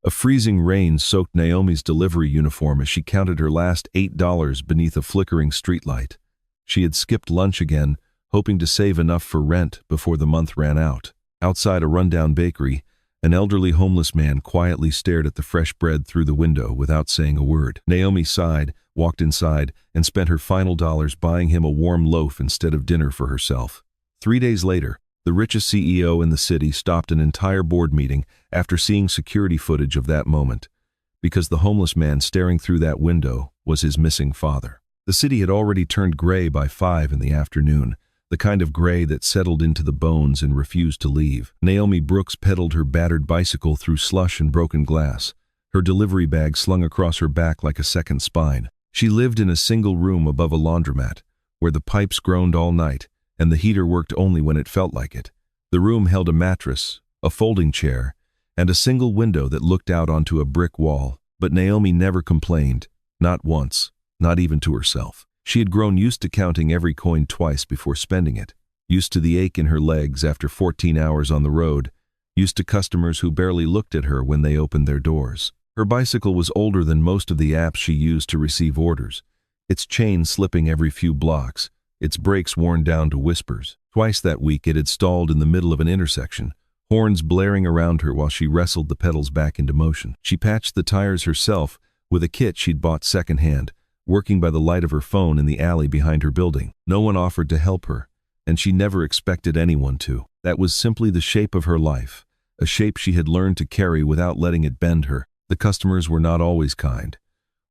A freezing rain soaked Naomi's delivery uniform as she counted her last $8 beneath a flickering streetlight. She had skipped lunch again, hoping to save enough for rent before the month ran out. Outside a rundown bakery, an elderly homeless man quietly stared at the fresh bread through the window without saying a word. Naomi sighed, walked inside, and spent her final dollars buying him a warm loaf instead of dinner for herself. 3 days later, the richest CEO in the city stopped an entire board meeting after seeing security footage of that moment, because the homeless man staring through that window was his missing father. The city had already turned gray by 5 in the afternoon, the kind of gray that settled into the bones and refused to leave. Naomi Brooks pedaled her battered bicycle through slush and broken glass, her delivery bag slung across her back like a second spine. She lived in a single room above a laundromat, where the pipes groaned all night, and the heater worked only when it felt like it. The room held a mattress, a folding chair, and a single window that looked out onto a brick wall. But Naomi never complained, not once, not even to herself. She had grown used to counting every coin twice before spending it, used to the ache in her legs after 14 hours on the road, used to customers who barely looked at her when they opened their doors. Her bicycle was older than most of the apps she used to receive orders, its chain slipping every few blocks, its brakes worn down to whispers. Twice that week it had stalled in the middle of an intersection, horns blaring around her while she wrestled the pedals back into motion. She patched the tires herself with a kit she'd bought secondhand, working by the light of her phone in the alley behind her building. No one offered to help her, and she never expected anyone to. That was simply the shape of her life, a shape she had learned to carry without letting it bend her. The customers were not always kind.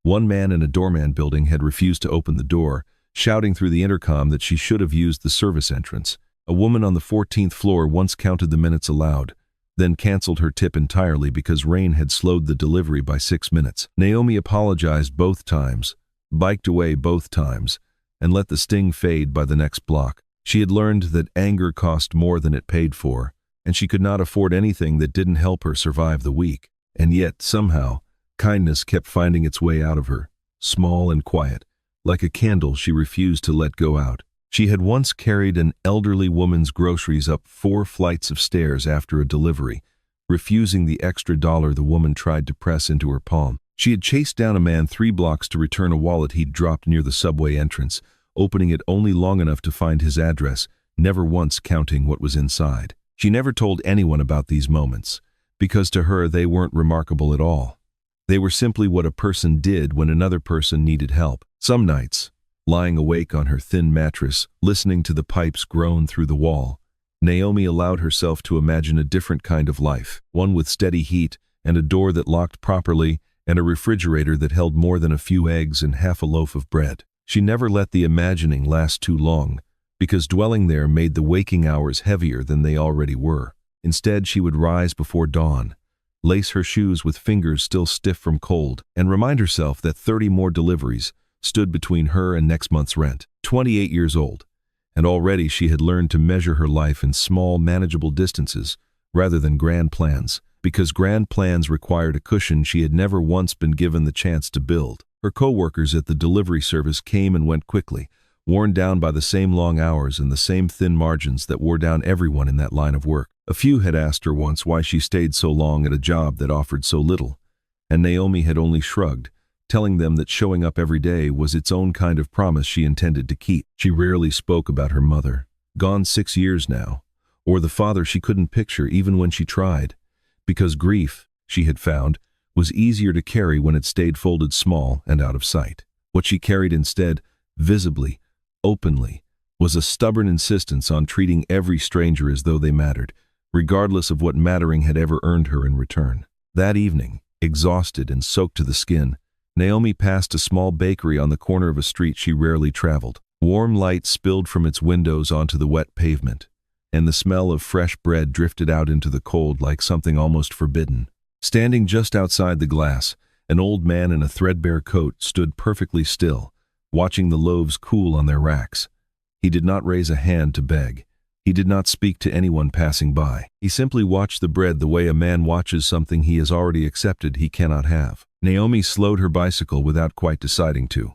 One man in a doorman building had refused to open the door, shouting through the intercom that she should have used the service entrance. A woman on the 14th floor once counted the minutes aloud, then canceled her tip entirely because rain had slowed the delivery by 6 minutes. Naomi apologized both times, biked away both times, and let the sting fade by the next block. She had learned that anger cost more than it paid for, and she could not afford anything that didn't help her survive the week. And yet, somehow, kindness kept finding its way out of her, small and quiet, like a candle she refused to let go out. She had once carried an elderly woman's groceries up 4 flights of stairs after a delivery, refusing the extra dollar the woman tried to press into her palm. She had chased down a man 3 blocks to return a wallet he'd dropped near the subway entrance, opening it only long enough to find his address, never once counting what was inside. She never told anyone about these moments, because to her they weren't remarkable at all. They were simply what a person did when another person needed help. Some nights, lying awake on her thin mattress, listening to the pipes groan through the wall, Naomi allowed herself to imagine a different kind of life, one with steady heat and a door that locked properly and a refrigerator that held more than a few eggs and half a loaf of bread. She never let the imagining last too long, because dwelling there made the waking hours heavier than they already were. Instead, she would rise before dawn, lace her shoes with fingers still stiff from cold, and remind herself that 30 more deliveries stood between her and next month's rent. 28 years old, and already she had learned to measure her life in small, manageable distances rather than grand plans, because grand plans required a cushion she had never once been given the chance to build. Her co-workers at the delivery service came and went quickly, worn down by the same long hours and the same thin margins that wore down everyone in that line of work. A few had asked her once why she stayed so long at a job that offered so little, and Naomi had only shrugged, telling them that showing up every day was its own kind of promise she intended to keep. She rarely spoke about her mother, gone 6 years now, or the father she couldn't picture even when she tried, because grief, she had found, was easier to carry when it stayed folded small and out of sight. What she carried instead, visibly, openly, was a stubborn insistence on treating every stranger as though they mattered, regardless of what mattering had ever earned her in return. That evening, exhausted and soaked to the skin, Naomi passed a small bakery on the corner of a street she rarely traveled. Warm light spilled from its windows onto the wet pavement, and the smell of fresh bread drifted out into the cold like something almost forbidden. Standing just outside the glass, an old man in a threadbare coat stood perfectly still, watching the loaves cool on their racks. He did not raise a hand to beg. He did not speak to anyone passing by. He simply watched the bread the way a man watches something he has already accepted he cannot have. Naomi slowed her bicycle without quite deciding to,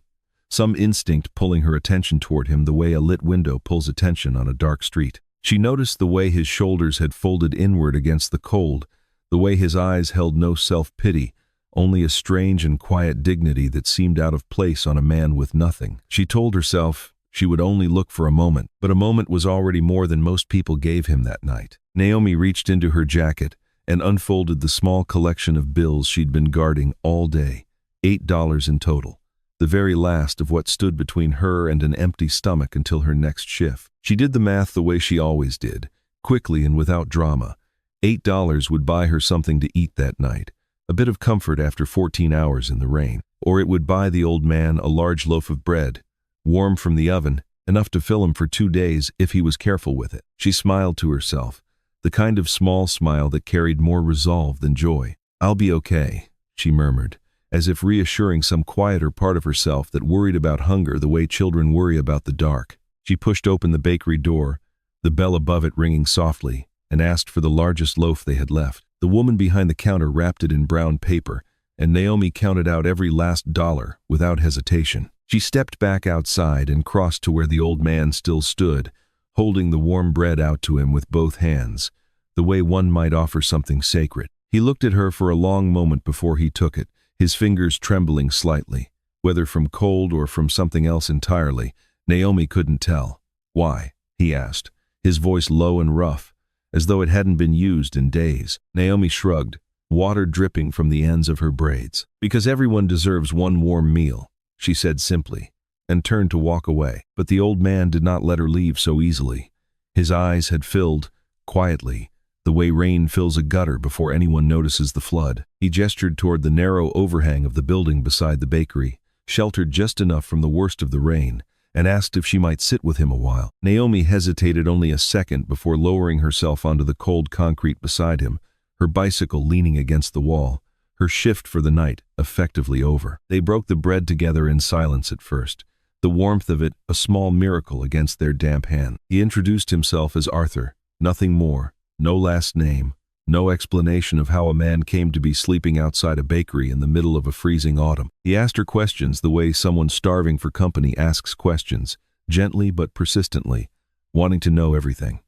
some instinct pulling her attention toward him the way a lit window pulls attention on a dark street. She noticed the way his shoulders had folded inward against the cold, the way his eyes held no self-pity, only a strange and quiet dignity that seemed out of place on a man with nothing. She told herself she would only look for a moment, but a moment was already more than most people gave him that night. Naomi reached into her jacket and unfolded the small collection of bills she'd been guarding all day, $8 in total, the very last of what stood between her and an empty stomach until her next shift. She did the math the way she always did, quickly and without drama. $8 would buy her something to eat that night, a bit of comfort after 14 hours in the rain, or it would buy the old man a large loaf of bread, warm from the oven, enough to fill him for 2 days if he was careful with it. She smiled to herself, the kind of small smile that carried more resolve than joy. "I'll be okay," she murmured, as if reassuring some quieter part of herself that worried about hunger the way children worry about the dark. She pushed open the bakery door, the bell above it ringing softly, and asked for the largest loaf they had left. The woman behind the counter wrapped it in brown paper, and Naomi counted out every last dollar without hesitation. She stepped back outside and crossed to where the old man still stood, holding the warm bread out to him with both hands, the way one might offer something sacred. He looked at her for a long moment before he took it, his fingers trembling slightly. Whether from cold or from something else entirely, Naomi couldn't tell. "Why?" he asked, his voice low and rough, as though it hadn't been used in days. Naomi shrugged, water dripping from the ends of her braids. "Because everyone deserves one warm meal," she said simply, and turned to walk away. But the old man did not let her leave so easily. His eyes had filled, quietly, the way rain fills a gutter before anyone notices the flood. He gestured toward the narrow overhang of the building beside the bakery, sheltered just enough from the worst of the rain, and asked if she might sit with him a while. Naomi hesitated only a second before lowering herself onto the cold concrete beside him, her bicycle leaning against the wall, her shift for the night effectively over. They broke the bread together in silence at first, the warmth of it a small miracle against their damp hand. He introduced himself as Arthur, nothing more, no last name, no explanation of how a man came to be sleeping outside a bakery in the middle of a freezing autumn. He asked her questions the way someone starving for company asks questions, gently but persistently, wanting to know everything.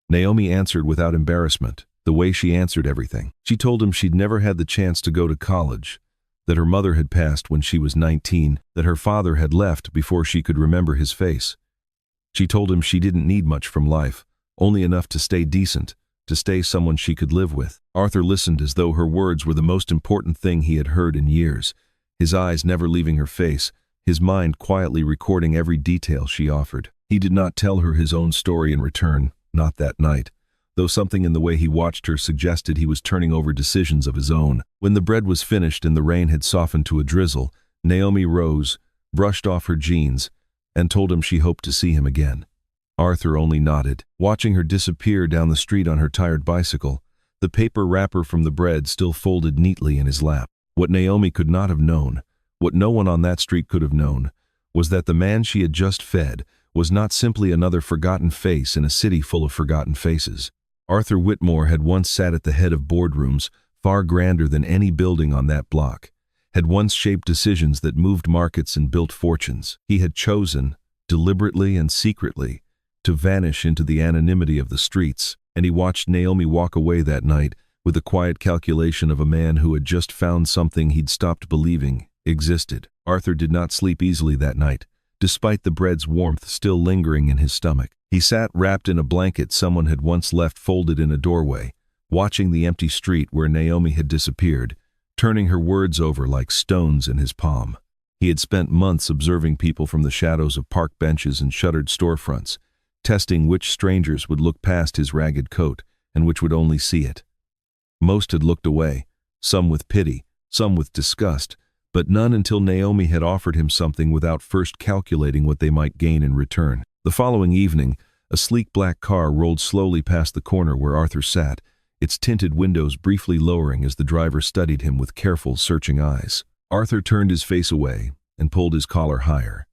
Naomi answered without embarrassment, the way she answered everything. She told him she'd never had the chance to go to college, that her mother had passed when she was 19, that her father had left before she could remember his face. She told him she didn't need much from life, only enough to stay decent, to stay someone she could live with. Arthur listened as though her words were the most important thing he had heard in years, his eyes never leaving her face, his mind quietly recording every detail she offered. He did not tell her his own story in return, not that night, though something in the way he watched her suggested he was turning over decisions of his own. When the bread was finished and the rain had softened to a drizzle, Naomi rose, brushed off her jeans, and told him she hoped to see him again. Arthur only nodded, watching her disappear down the street on her tired bicycle, the paper wrapper from the bread still folded neatly in his lap. What Naomi could not have known, what no one on that street could have known, was that the man she had just fed was not simply another forgotten face in a city full of forgotten faces. Arthur Whitmore had once sat at the head of boardrooms far grander than any building on that block, had once shaped decisions that moved markets and built fortunes. He had chosen, deliberately and secretly, to vanish into the anonymity of the streets, and he watched Naomi walk away that night with the quiet calculation of a man who had just found something he'd stopped believing existed. Arthur did not sleep easily that night, despite the bread's warmth still lingering in his stomach. He sat wrapped in a blanket someone had once left folded in a doorway, watching the empty street where Naomi had disappeared, turning her words over like stones in his palm. He had spent months observing people from the shadows of park benches and shuttered storefronts, testing which strangers would look past his ragged coat and which would only see it. Most had looked away, some with pity, some with disgust, but none until Naomi had offered him something without first calculating what they might gain in return. The following evening, a sleek black car rolled slowly past the corner where Arthur sat, its tinted windows briefly lowering as the driver studied him with careful, searching eyes. Arthur turned his face away and pulled his collar higher,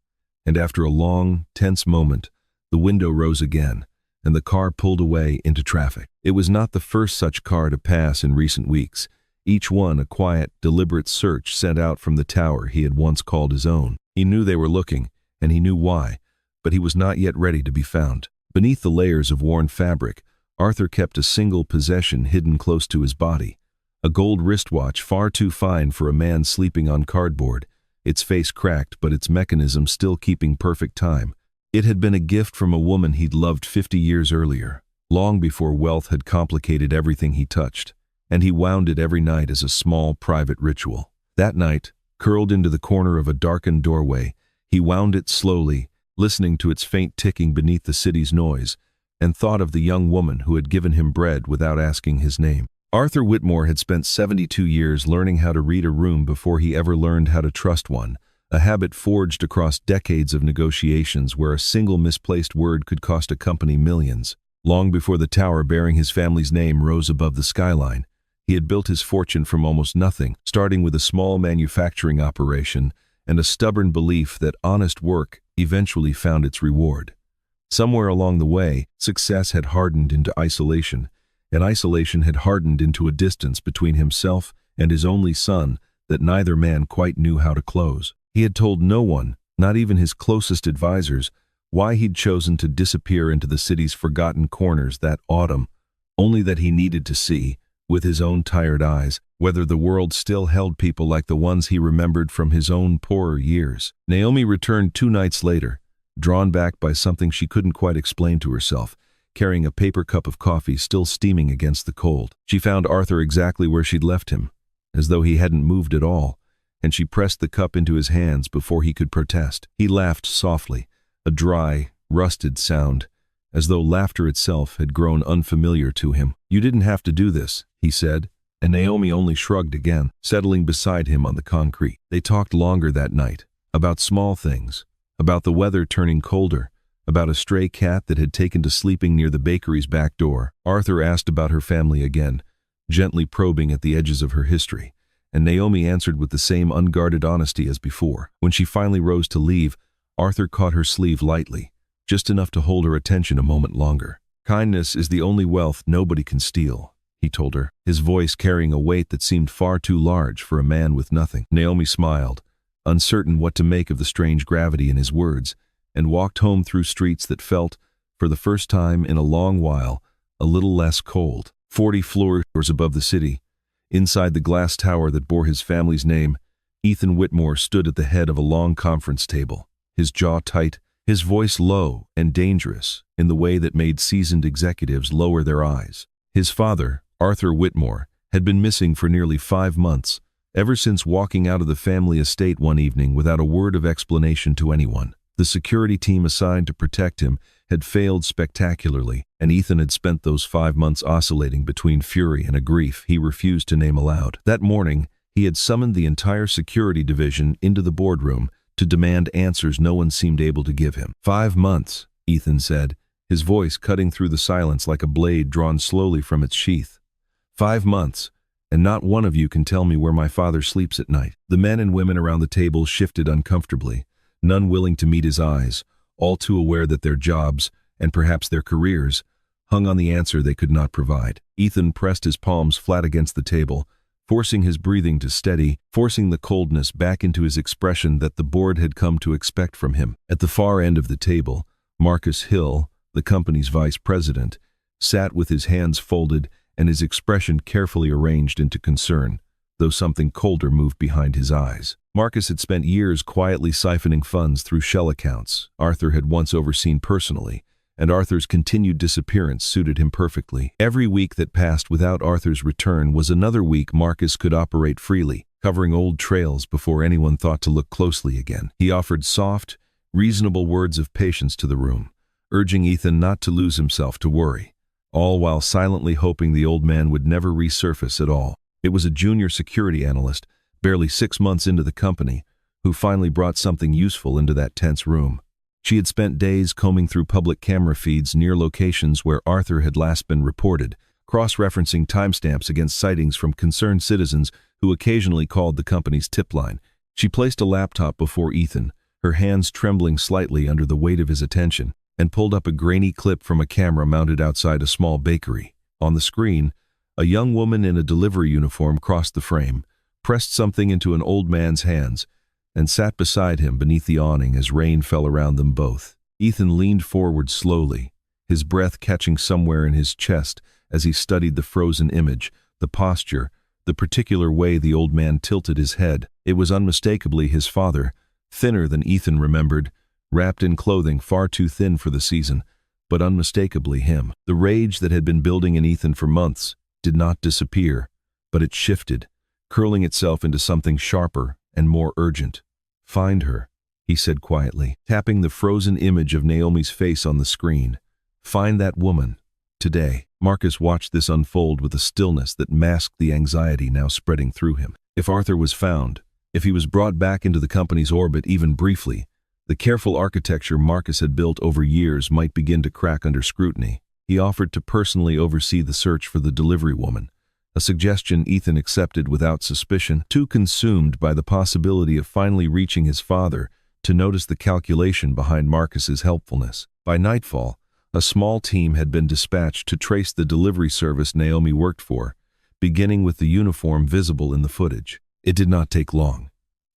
and after a long, tense moment, the window rose again, and the car pulled away into traffic. It was not the first such car to pass in recent weeks, each one a quiet, deliberate search sent out from the tower he had once called his own. He knew they were looking, and he knew why, but he was not yet ready to be found. Beneath the layers of worn fabric, Arthur kept a single possession hidden close to his body, A gold wristwatch far too fine for a man sleeping on cardboard, its face cracked but its mechanism still keeping perfect time. It had been a gift from a woman he'd loved 50 years earlier, long before wealth had complicated everything he touched, and he wound it every night as a small, private ritual. That night, curled into the corner of a darkened doorway, he wound it slowly, listening to its faint ticking beneath the city's noise, and thought of the young woman who had given him bread without asking his name. Arthur Whitmore had spent 72 years learning how to read a room before he ever learned how to trust one, a habit forged across decades of negotiations where a single misplaced word could cost a company millions. Long before the tower bearing his family's name rose above the skyline, he had built his fortune from almost nothing, starting with a small manufacturing operation and a stubborn belief that honest work eventually found its reward. Somewhere along the way, success had hardened into isolation, and isolation had hardened into a distance between himself and his only son that neither man quite knew how to close. He had told no one, not even his closest advisors, why he'd chosen to disappear into the city's forgotten corners that autumn, only that he needed to see, with his own tired eyes, whether the world still held people like the ones he remembered from his own poorer years. Naomi returned 2 nights later, drawn back by something she couldn't quite explain to herself, carrying a paper cup of coffee still steaming against the cold. She found Arthur exactly where she'd left him, as though he hadn't moved at all, and she pressed the cup into his hands before he could protest. He laughed softly, a dry, rusted sound, as though laughter itself had grown unfamiliar to him. "You didn't have to do this," he said, and Naomi only shrugged again, settling beside him on the concrete. They talked longer that night, about small things, about the weather turning colder, about a stray cat that had taken to sleeping near the bakery's back door. Arthur asked about her family again, gently probing at the edges of her history, and Naomi answered with the same unguarded honesty as before. When she finally rose to leave, Arthur caught her sleeve lightly, just enough to hold her attention a moment longer. "Kindness is the only wealth nobody can steal," he told her, his voice carrying a weight that seemed far too large for a man with nothing. Naomi smiled, uncertain what to make of the strange gravity in his words, and walked home through streets that felt, for the first time in a long while, a little less cold. 40 floors above the city, inside the glass tower that bore his family's name, Ethan Whitmore stood at the head of a long conference table, his jaw tight, his voice low and dangerous in the way that made seasoned executives lower their eyes. His father, Arthur Whitmore, had been missing for nearly 5 months, ever since walking out of the family estate one evening without a word of explanation to anyone. The security team assigned to protect him had failed spectacularly, and Ethan had spent those 5 months oscillating between fury and a grief he refused to name aloud. That morning, he had summoned the entire security division into the boardroom to demand answers no one seemed able to give him. 5 months, Ethan said, his voice cutting through the silence like a blade drawn slowly from its sheath. 5 months, and not one of you can tell me where my father sleeps at night. The men and women around the table shifted uncomfortably, none willing to meet his eyes, all too aware that their jobs, and perhaps their careers, hung on the answer they could not provide. Ethan pressed his palms flat against the table, forcing his breathing to steady, forcing the coldness back into his expression that the board had come to expect from him. At the far end of the table, Marcus Hill, the company's vice president, sat with his hands folded and his expression carefully arranged into concern, though something colder moved behind his eyes. Marcus had spent years quietly siphoning funds through shell accounts Arthur had once overseen personally, and Arthur's continued disappearance suited him perfectly. Every week that passed without Arthur's return was another week Marcus could operate freely, covering old trails before anyone thought to look closely again. He offered soft, reasonable words of patience to the room, urging Ethan not to lose himself to worry, all while silently hoping the old man would never resurface at all. It was a junior security analyst, barely 6 months into the company, who finally brought something useful into that tense room. She had spent days combing through public camera feeds near locations where Arthur had last been reported, cross-referencing timestamps against sightings from concerned citizens who occasionally called the company's tip line. She placed a laptop before Ethan, her hands trembling slightly under the weight of his attention, and pulled up a grainy clip from a camera mounted outside a small bakery. On the screen, a young woman in a delivery uniform crossed the frame, pressed something into an old man's hands, and sat beside him beneath the awning as rain fell around them both. Ethan leaned forward slowly, his breath catching somewhere in his chest as he studied the frozen image, the posture, The particular way the old man tilted his head, it was unmistakably his father, thinner than Ethan remembered, wrapped in clothing far too thin for the season, but unmistakably him. The rage that had been building in Ethan for months did not disappear, but it shifted, curling itself into something sharper and more urgent. "Find her," he said quietly, tapping the frozen image of Naomi's face on the screen. "Find that woman. Today." Marcus watched this unfold with a stillness that masked the anxiety now spreading through him. If Arthur was found, if he was brought back into the company's orbit even briefly, the careful architecture Marcus had built over years might begin to crack under scrutiny. He offered to personally oversee the search for the delivery woman, a suggestion Ethan accepted without suspicion, too consumed by the possibility of finally reaching his father to notice the calculation behind Marcus's helpfulness. By nightfall, a small team had been dispatched to trace the delivery service Naomi worked for, beginning with the uniform visible in the footage. It did not take long.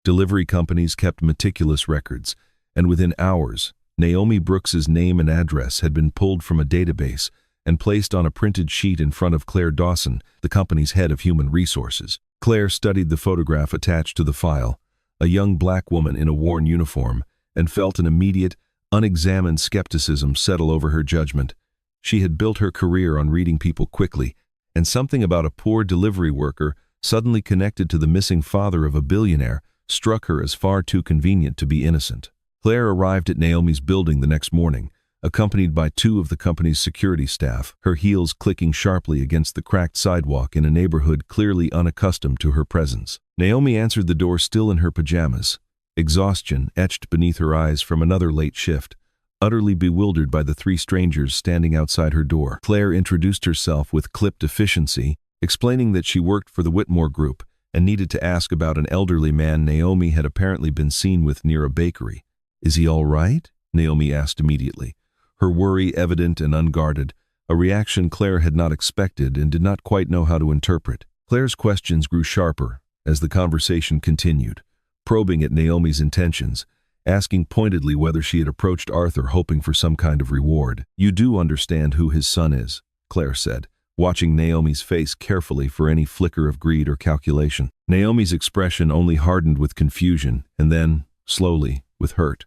Delivery companies kept meticulous records, and within hours, Naomi Brooks's name and address had been pulled from a database and placed on a printed sheet in front of Claire Dawson, the company's head of human resources. Claire studied the photograph attached to the file, a young black woman in a worn uniform, and felt an immediate, unexamined skepticism settle over her judgment. She had built her career on reading people quickly, and something about a poor delivery worker suddenly connected to the missing father of a billionaire struck her as far too convenient to be innocent. Claire arrived at Naomi's building the next morning, accompanied by two of the company's security staff, her heels clicking sharply against the cracked sidewalk in a neighborhood clearly unaccustomed to her presence. Naomi answered the door still in her pajamas, exhaustion etched beneath her eyes from another late shift, utterly bewildered by the three strangers standing outside her door. Claire introduced herself with clipped efficiency, explaining that she worked for the Whitmore Group and needed to ask about an elderly man Naomi had apparently been seen with near a bakery. "Is he all right?" Naomi asked immediately, her worry evident and unguarded, a reaction Claire had not expected and did not quite know how to interpret. Claire's questions grew sharper as the conversation continued, probing at Naomi's intentions, asking pointedly whether she had approached Arthur hoping for some kind of reward. "You do understand who his son is," Claire said, watching Naomi's face carefully for any flicker of greed or calculation. Naomi's expression only hardened with confusion, and then, slowly, with hurt.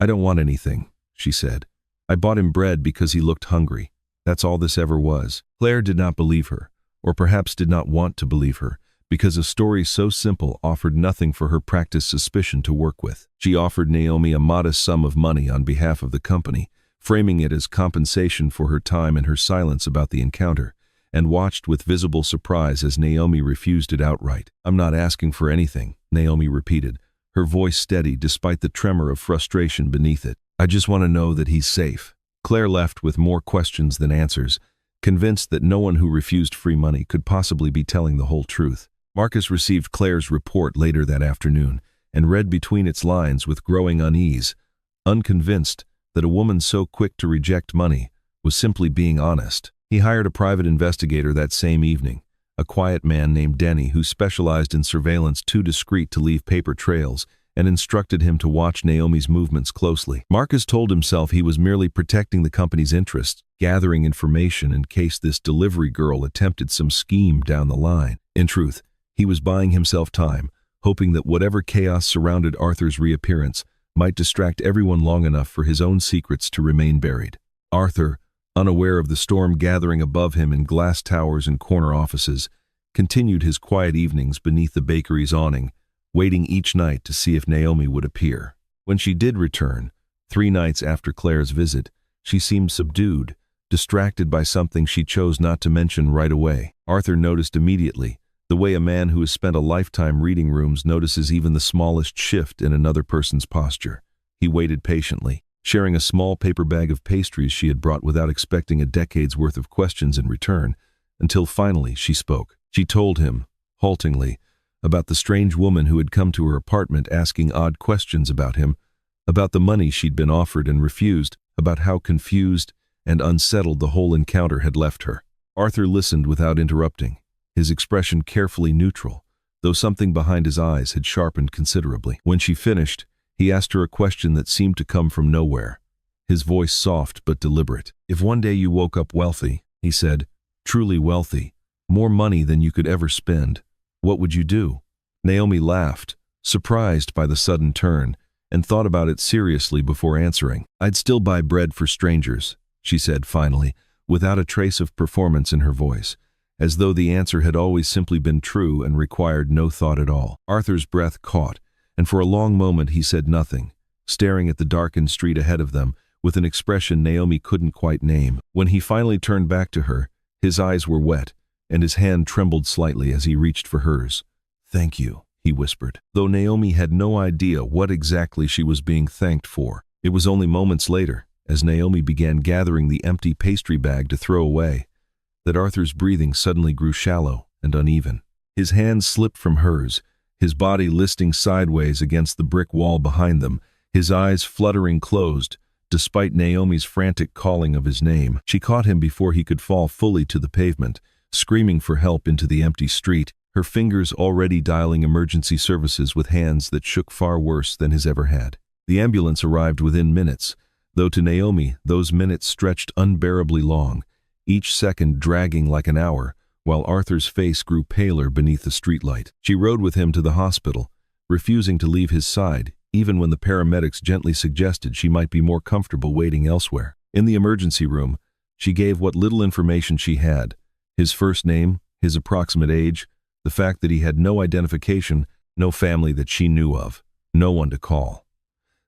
"I don't want anything," she said. "I bought him bread because he looked hungry. That's all this ever was." Claire did not believe her, or perhaps did not want to believe her, because a story so simple offered nothing for her practiced suspicion to work with. She offered Naomi a modest sum of money on behalf of the company, framing it as compensation for her time and her silence about the encounter, and watched with visible surprise as Naomi refused it outright. "I'm not asking for anything," Naomi repeated, her voice steady despite the tremor of frustration beneath it. "I just want to know that he's safe." Claire left with more questions than answers, convinced that no one who refused free money could possibly be telling the whole truth. Marcus received Claire's report later that afternoon and read between its lines with growing unease, unconvinced that a woman so quick to reject money was simply being honest. He hired a private investigator that same evening, a quiet man named Denny who specialized in surveillance too discreet to leave paper trails, and instructed him to watch Naomi's movements closely. Marcus told himself he was merely protecting the company's interests, gathering information in case this delivery girl attempted some scheme down the line. In truth, he was buying himself time, hoping that whatever chaos surrounded Arthur's reappearance might distract everyone long enough for his own secrets to remain buried. Arthur, unaware of the storm gathering above him in glass towers and corner offices, continued his quiet evenings beneath the bakery's awning, waiting each night to see if Naomi would appear. When she did return, 3 nights after Claire's visit, she seemed subdued, distracted by something she chose not to mention right away. Arthur noticed immediately, the way a man who has spent a lifetime reading rooms notices even the smallest shift in another person's posture. He waited patiently, sharing a small paper bag of pastries she had brought without expecting a decade's worth of questions in return, until finally she spoke. She told him, haltingly, about the strange woman who had come to her apartment asking odd questions about him, about the money she'd been offered and refused, about how confused and unsettled the whole encounter had left her. Arthur listened without interrupting, his expression carefully neutral, though something behind his eyes had sharpened considerably. When she finished, he asked her a question that seemed to come from nowhere, his voice soft but deliberate. "If one day you woke up wealthy," he said, "truly wealthy, more money than you could ever spend, What would you do? Naomi laughed, surprised by the sudden turn, and thought about it seriously before answering. I'd still buy bread for strangers, she said finally, without a trace of performance in her voice, as though the answer had always simply been true and required no thought at all. Arthur's breath caught, and for a long moment he said nothing, staring at the darkened street ahead of them with an expression Naomi couldn't quite name. When he finally turned back to her, his eyes were wet, and his hand trembled slightly as he reached for hers. "Thank you," he whispered, though Naomi had no idea what exactly she was being thanked for. It was only moments later, as Naomi began gathering the empty pastry bag to throw away, that Arthur's breathing suddenly grew shallow and uneven. His hand slipped from hers, his body listing sideways against the brick wall behind them, his eyes fluttering closed, despite Naomi's frantic calling of his name. She caught him before he could fall fully to the pavement, screaming for help into the empty street, her fingers already dialing emergency services with hands that shook far worse than his ever had. The ambulance arrived within minutes, though to Naomi those minutes stretched unbearably long, each second dragging like an hour, while Arthur's face grew paler beneath the streetlight. She rode with him to the hospital, refusing to leave his side, even when the paramedics gently suggested she might be more comfortable waiting elsewhere. In the emergency room, she gave what little information she had: his first name, his approximate age, the fact that he had no identification, no family that she knew of, no one to call.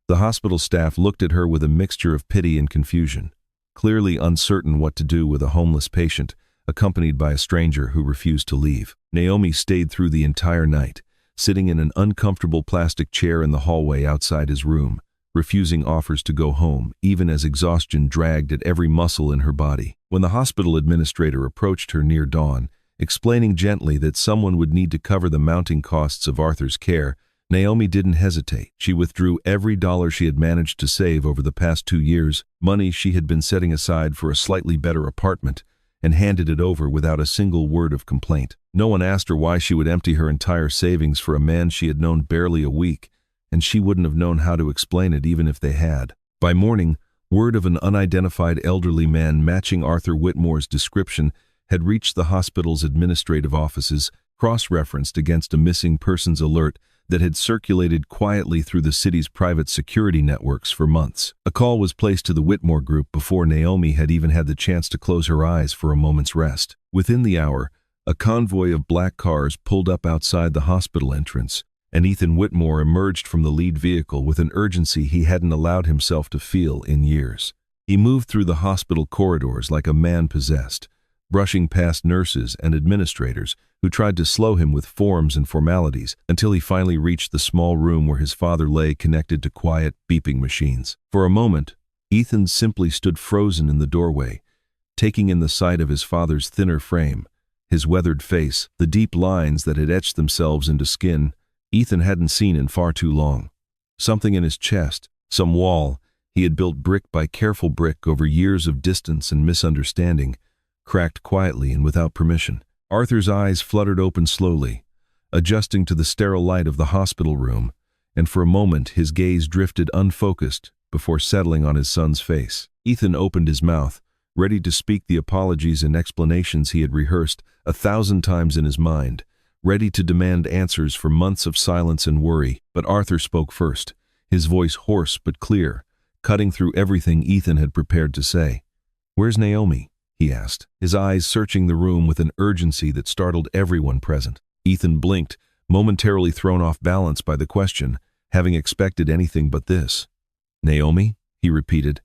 The hospital staff looked at her with a mixture of pity and confusion, clearly uncertain what to do with a homeless patient, accompanied by a stranger who refused to leave. Naomi stayed through the entire night, sitting in an uncomfortable plastic chair in the hallway outside his room, refusing offers to go home, even as exhaustion dragged at every muscle in her body. When the hospital administrator approached her near dawn, explaining gently that someone would need to cover the mounting costs of Arthur's care, Naomi didn't hesitate. She withdrew every dollar she had managed to save over the past 2 years, money she had been setting aside for a slightly better apartment, and handed it over without a single word of complaint. No one asked her why she would empty her entire savings for a man she had known barely a week, and she wouldn't have known how to explain it even if they had. By morning, word of an unidentified elderly man matching Arthur Whitmore's description had reached the hospital's administrative offices, cross-referenced against a missing persons alert that had circulated quietly through the city's private security networks for months. A call was placed to the Whitmore group before Naomi had even had the chance to close her eyes for a moment's rest. Within the hour, a convoy of black cars pulled up outside the hospital entrance, and Ethan Whitmore emerged from the lead vehicle with an urgency he hadn't allowed himself to feel in years. He moved through the hospital corridors like a man possessed, brushing past nurses and administrators who tried to slow him with forms and formalities, until he finally reached the small room where his father lay connected to quiet, beeping machines. For a moment, Ethan simply stood frozen in the doorway, taking in the sight of his father's thinner frame, his weathered face, the deep lines that had etched themselves into skin Ethan hadn't seen in far too long. Something in his chest, some wall he had built brick by careful brick over years of distance and misunderstanding, cracked quietly and without permission. Arthur's eyes fluttered open slowly, adjusting to the sterile light of the hospital room, and for a moment his gaze drifted unfocused before settling on his son's face. Ethan opened his mouth, ready to speak the apologies and explanations he had rehearsed 1,000 times in his mind, ready to demand answers for months of silence and worry. But Arthur spoke first, his voice hoarse but clear, cutting through everything Ethan had prepared to say. "Where's Naomi?" he asked, his eyes searching the room with an urgency that startled everyone present. Ethan blinked, momentarily thrown off balance by the question, having expected anything but this. "Naomi?" he repeated,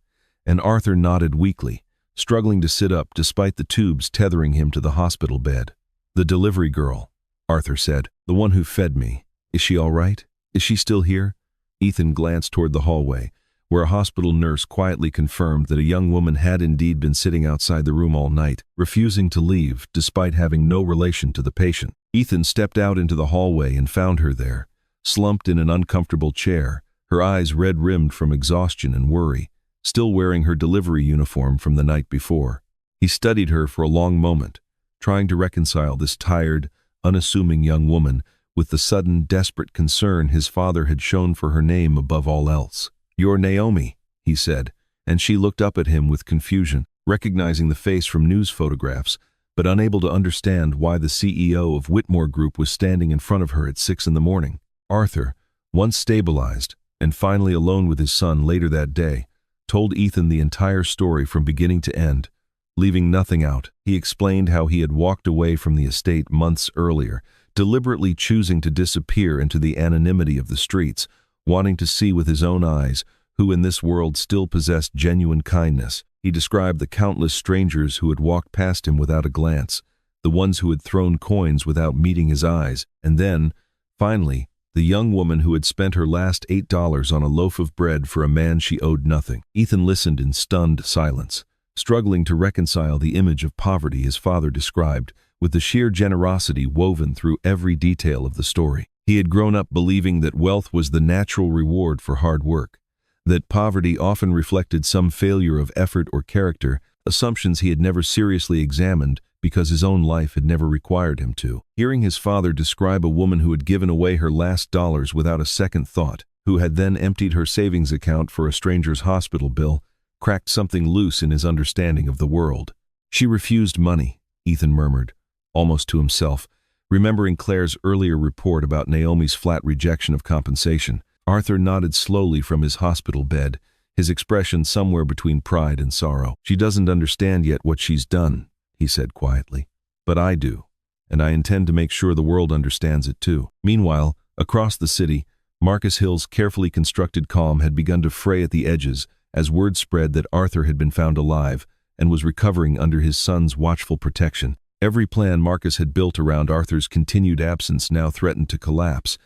and Arthur nodded weakly, struggling to sit up despite the tubes tethering him to the hospital bed. "The delivery girl," Arthur said, "the one who fed me. Is she all right? Is she still here?" Ethan glanced toward the hallway, where a hospital nurse quietly confirmed that a young woman had indeed been sitting outside the room all night, refusing to leave despite having no relation to the patient. Ethan stepped out into the hallway and found her there, slumped in an uncomfortable chair, her eyes red-rimmed from exhaustion and worry, still wearing her delivery uniform from the night before. He studied her for a long moment, trying to reconcile this tired, unassuming young woman with the sudden, desperate concern his father had shown for her name above all else. "You're Naomi," he said, and she looked up at him with confusion, recognizing the face from news photographs, but unable to understand why the CEO of Whitmore Group was standing in front of her at 6 in the morning. Arthur, once stabilized and finally alone with his son later that day, told Ethan the entire story from beginning to end, leaving nothing out. He explained how he had walked away from the estate months earlier, deliberately choosing to disappear into the anonymity of the streets, wanting to see with his own eyes who in this world still possessed genuine kindness. He described the countless strangers who had walked past him without a glance, the ones who had thrown coins without meeting his eyes, and then, finally, the young woman who had spent her last $8 on a loaf of bread for a man she owed nothing. Ethan listened in stunned silence, struggling to reconcile the image of poverty his father described with the sheer generosity woven through every detail of the story. He had grown up believing that wealth was the natural reward for hard work, that poverty often reflected some failure of effort or character, assumptions he had never seriously examined because his own life had never required him to. Hearing his father describe a woman who had given away her last dollars without a second thought, who had then emptied her savings account for a stranger's hospital bill, cracked something loose in his understanding of the world. "She refused money," Ethan murmured, almost to himself, remembering Claire's earlier report about Naomi's flat rejection of compensation. Arthur nodded slowly from his hospital bed, his expression somewhere between pride and sorrow. "She doesn't understand yet what she's done," he said quietly. "But I do, and I intend to make sure the world understands it too." Meanwhile, across the city, Marcus Hill's carefully constructed calm had begun to fray at the edges as word spread that Arthur had been found alive and was recovering under his son's watchful protection. Every plan Marcus had built around Arthur's continued absence now threatened to collapse,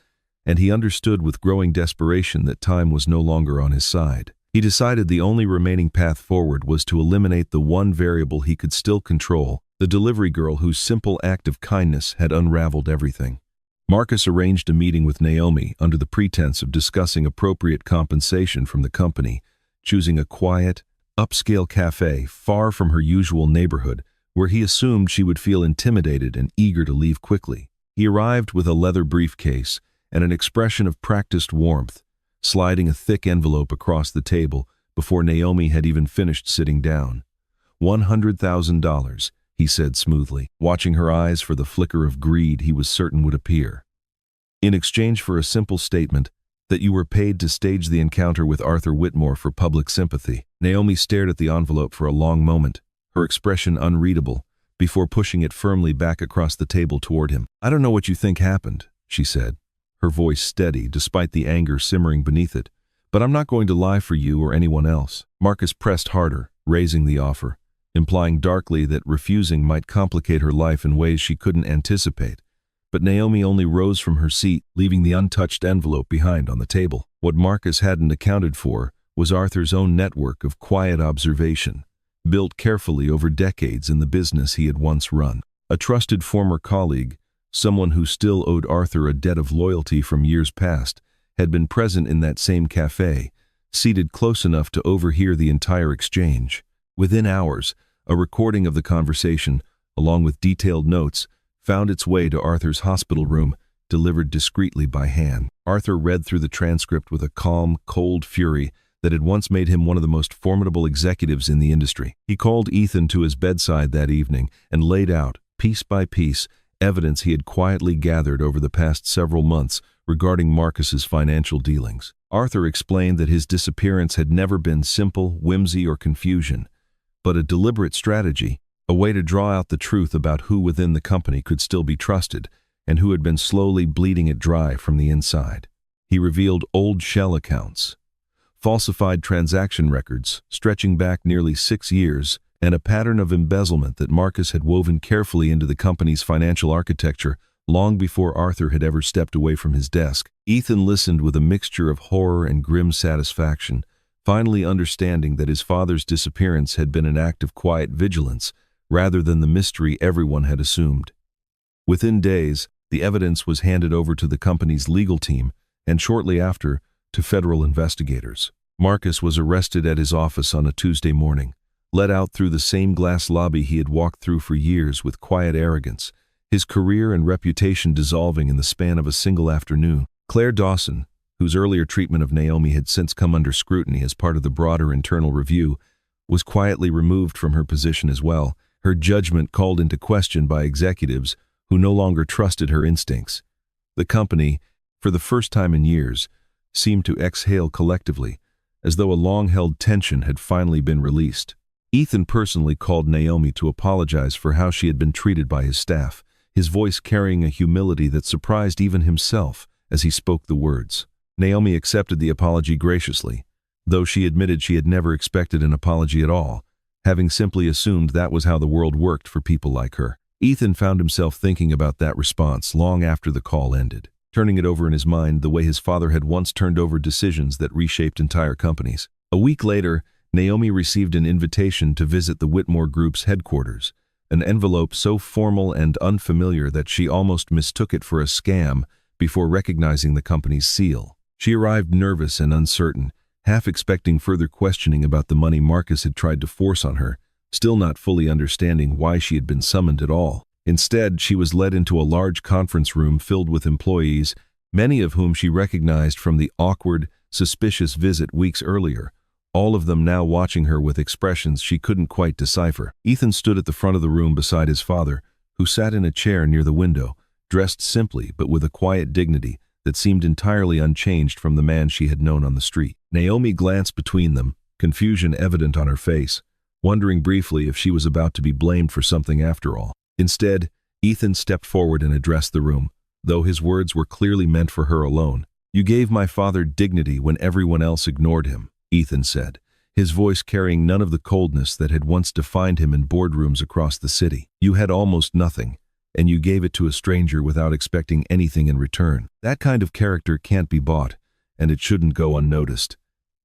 and he understood with growing desperation that time was no longer on his side. He decided the only remaining path forward was to eliminate the one variable he could still control, the delivery girl whose simple act of kindness had unraveled everything. Marcus arranged a meeting with Naomi under the pretense of discussing appropriate compensation from the company, choosing a quiet, upscale cafe far from her usual neighborhood where he assumed she would feel intimidated and eager to leave quickly. He arrived with a leather briefcase and an expression of practiced warmth, sliding a thick envelope across the table before Naomi had even finished sitting down. $100,000, he said smoothly, watching her eyes for the flicker of greed he was certain would appear. "In exchange for a simple statement that you were paid to stage the encounter with Arthur Whitmore for public sympathy." Naomi stared at the envelope for a long moment, her expression unreadable, before pushing it firmly back across the table toward him. "I don't know what you think happened," she said, her voice steady despite the anger simmering beneath it, "but I'm not going to lie for you or anyone else." Marcus pressed harder, raising the offer, implying darkly that refusing might complicate her life in ways she couldn't anticipate. But Naomi only rose from her seat, leaving the untouched envelope behind on the table. What Marcus hadn't accounted for was Arthur's own network of quiet observation, built carefully over decades in the business he had once run. A trusted former colleague, someone who still owed Arthur a debt of loyalty from years past, had been present in that same cafe, seated close enough to overhear the entire exchange. Within hours, a recording of the conversation, along with detailed notes, found its way to Arthur's hospital room, delivered discreetly by hand. Arthur read through the transcript with a calm, cold fury that had once made him one of the most formidable executives in the industry. He called Ethan to his bedside that evening and laid out, piece by piece, evidence he had quietly gathered over the past several months regarding Marcus's financial dealings. Arthur explained that his disappearance had never been simple whimsy or confusion, but a deliberate strategy, a way to draw out the truth about who within the company could still be trusted and who had been slowly bleeding it dry from the inside. He revealed old shell accounts, falsified transaction records stretching back nearly 6 years, and a pattern of embezzlement that Marcus had woven carefully into the company's financial architecture long before Arthur had ever stepped away from his desk. Ethan listened with a mixture of horror and grim satisfaction, finally understanding that his father's disappearance had been an act of quiet vigilance rather than the mystery everyone had assumed. Within days, the evidence was handed over to the company's legal team, and shortly after, to federal investigators. Marcus was arrested at his office on a Tuesday morning, led out through the same glass lobby he had walked through for years with quiet arrogance, his career and reputation dissolving in the span of a single afternoon. Claire Dawson, whose earlier treatment of Naomi had since come under scrutiny as part of the broader internal review, was quietly removed from her position as well, her judgment called into question by executives who no longer trusted her instincts. The company, for the first time in years, seemed to exhale collectively, as though a long-held tension had finally been released. Ethan personally called Naomi to apologize for how she had been treated by his staff, his voice carrying a humility that surprised even himself as he spoke the words. Naomi accepted the apology graciously, though she admitted she had never expected an apology at all, having simply assumed that was how the world worked for people like her. Ethan found himself thinking about that response long after the call ended, turning it over in his mind the way his father had once turned over decisions that reshaped entire companies. A week later, Naomi received an invitation to visit the Whitmore Group's headquarters, an envelope so formal and unfamiliar that she almost mistook it for a scam before recognizing the company's seal. She arrived nervous and uncertain, half expecting further questioning about the money Marcus had tried to force on her, still not fully understanding why she had been summoned at all. Instead, she was led into a large conference room filled with employees, many of whom she recognized from the awkward, suspicious visit weeks earlier, all of them now watching her with expressions she couldn't quite decipher. Ethan stood at the front of the room beside his father, who sat in a chair near the window, dressed simply but with a quiet dignity that seemed entirely unchanged from the man she had known on the street. Naomi glanced between them, confusion evident on her face, wondering briefly if she was about to be blamed for something after all. Instead, Ethan stepped forward and addressed the room, though his words were clearly meant for her alone. "You gave my father dignity when everyone else ignored him," Ethan said, his voice carrying none of the coldness that had once defined him in boardrooms across the city. "You had almost nothing, and you gave it to a stranger without expecting anything in return. That kind of character can't be bought, and it shouldn't go unnoticed."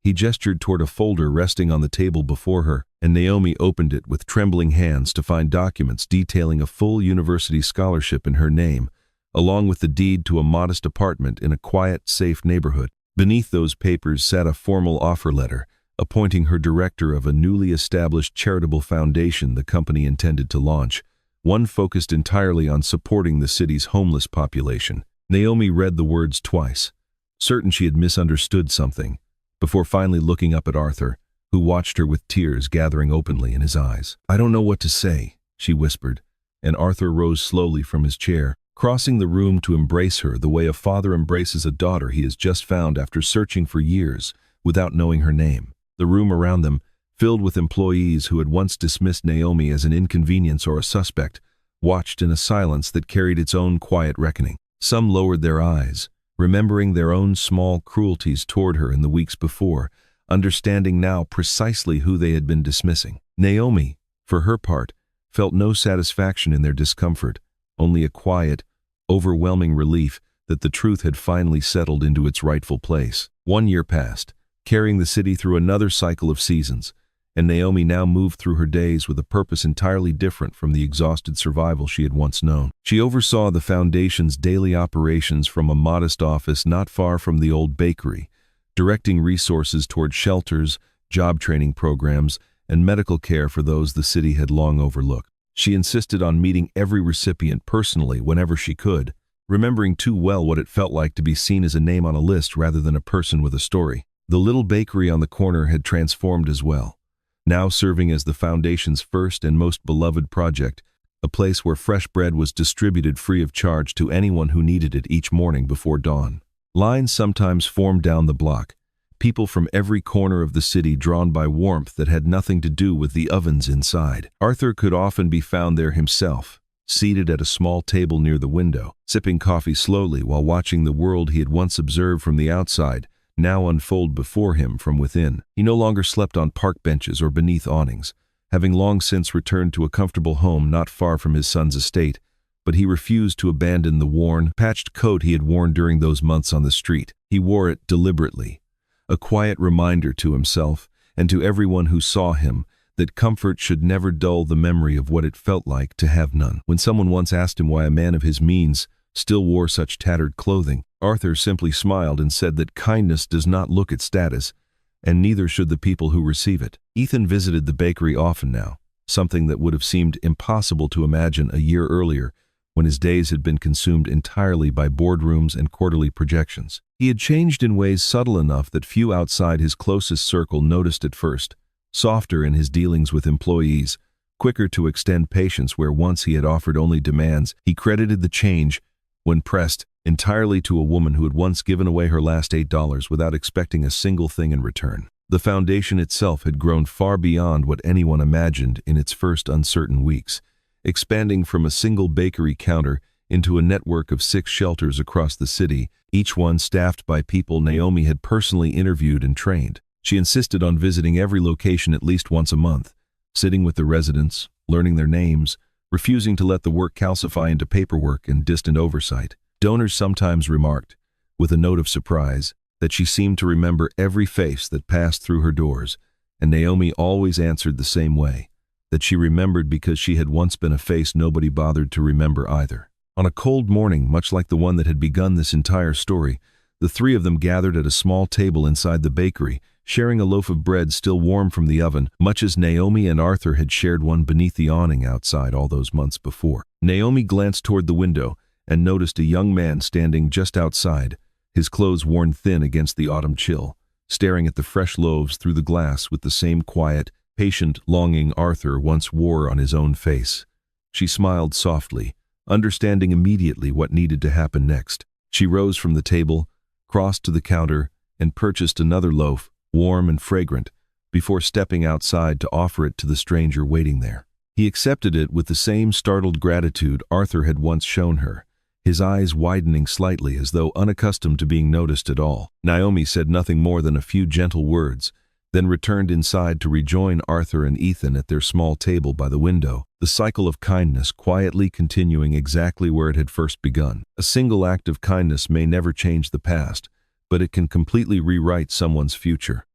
He gestured toward a folder resting on the table before her, and Naomi opened it with trembling hands to find documents detailing a full university scholarship in her name, along with the deed to a modest apartment in a quiet, safe neighborhood. Beneath those papers sat a formal offer letter, appointing her director of a newly established charitable foundation the company intended to launch, one focused entirely on supporting the city's homeless population. Naomi read the words twice, certain she had misunderstood something, before finally looking up at Arthur, who watched her with tears gathering openly in his eyes. "I don't know what to say," she whispered, and Arthur rose slowly from his chair, crossing the room to embrace her the way a father embraces a daughter he has just found after searching for years without knowing her name. The room around them, filled with employees who had once dismissed Naomi as an inconvenience or a suspect, watched in a silence that carried its own quiet reckoning. Some lowered their eyes, remembering their own small cruelties toward her in the weeks before, understanding now precisely who they had been dismissing. Naomi, for her part, felt no satisfaction in their discomfort, only a quiet, overwhelming relief that the truth had finally settled into its rightful place. 1 year passed, carrying the city through another cycle of seasons, and Naomi now moved through her days with a purpose entirely different from the exhausted survival she had once known. She oversaw the foundation's daily operations from a modest office not far from the old bakery, directing resources toward shelters, job training programs, and medical care for those the city had long overlooked. She insisted on meeting every recipient personally whenever she could, remembering too well what it felt like to be seen as a name on a list rather than a person with a story. The little bakery on the corner had transformed as well, now serving as the foundation's first and most beloved project, a place where fresh bread was distributed free of charge to anyone who needed it each morning before dawn. Lines sometimes formed down the block, people from every corner of the city drawn by warmth that had nothing to do with the ovens inside. Arthur could often be found there himself, seated at a small table near the window, sipping coffee slowly while watching the world he had once observed from the outside now unfold before him from within. He no longer slept on park benches or beneath awnings, having long since returned to a comfortable home not far from his son's estate, but he refused to abandon the worn, patched coat he had worn during those months on the street. He wore it deliberately, a quiet reminder to himself and to everyone who saw him that comfort should never dull the memory of what it felt like to have none. When someone once asked him why a man of his means still wore such tattered clothing, Arthur simply smiled and said that kindness does not look at status, and neither should the people who receive it. Ethan visited the bakery often now, something that would have seemed impossible to imagine a year earlier, when his days had been consumed entirely by boardrooms and quarterly projections. He had changed in ways subtle enough that few outside his closest circle noticed at first, softer in his dealings with employees, quicker to extend patience where once he had offered only demands. He credited the change, when pressed, entirely to a woman who had once given away her last $8 without expecting a single thing in return. The foundation itself had grown far beyond what anyone imagined in its first uncertain weeks, expanding from a single bakery counter into a network of 6 shelters across the city, each one staffed by people Naomi had personally interviewed and trained. She insisted on visiting every location at least once a month, sitting with the residents, learning their names, refusing to let the work calcify into paperwork and distant oversight. Donors sometimes remarked, with a note of surprise, that she seemed to remember every face that passed through her doors, and Naomi always answered the same way, that she remembered because she had once been a face nobody bothered to remember either. On a cold morning, much like the one that had begun this entire story, the 3 of them gathered at a small table inside the bakery, sharing a loaf of bread still warm from the oven, much as Naomi and Arthur had shared one beneath the awning outside all those months before. Naomi glanced toward the window and noticed a young man standing just outside, his clothes worn thin against the autumn chill, staring at the fresh loaves through the glass with the same quiet, patient longing Arthur once wore on his own face. She smiled softly, understanding immediately what needed to happen next. She rose from the table, crossed to the counter, and purchased another loaf, warm and fragrant, before stepping outside to offer it to the stranger waiting there. He accepted it with the same startled gratitude Arthur had once shown her, his eyes widening slightly as though unaccustomed to being noticed at all. Naomi said nothing more than a few gentle words, then returned inside to rejoin Arthur and Ethan at their small table by the window, the cycle of kindness quietly continuing exactly where it had first begun. A single act of kindness may never change the past, but it can completely rewrite someone's future.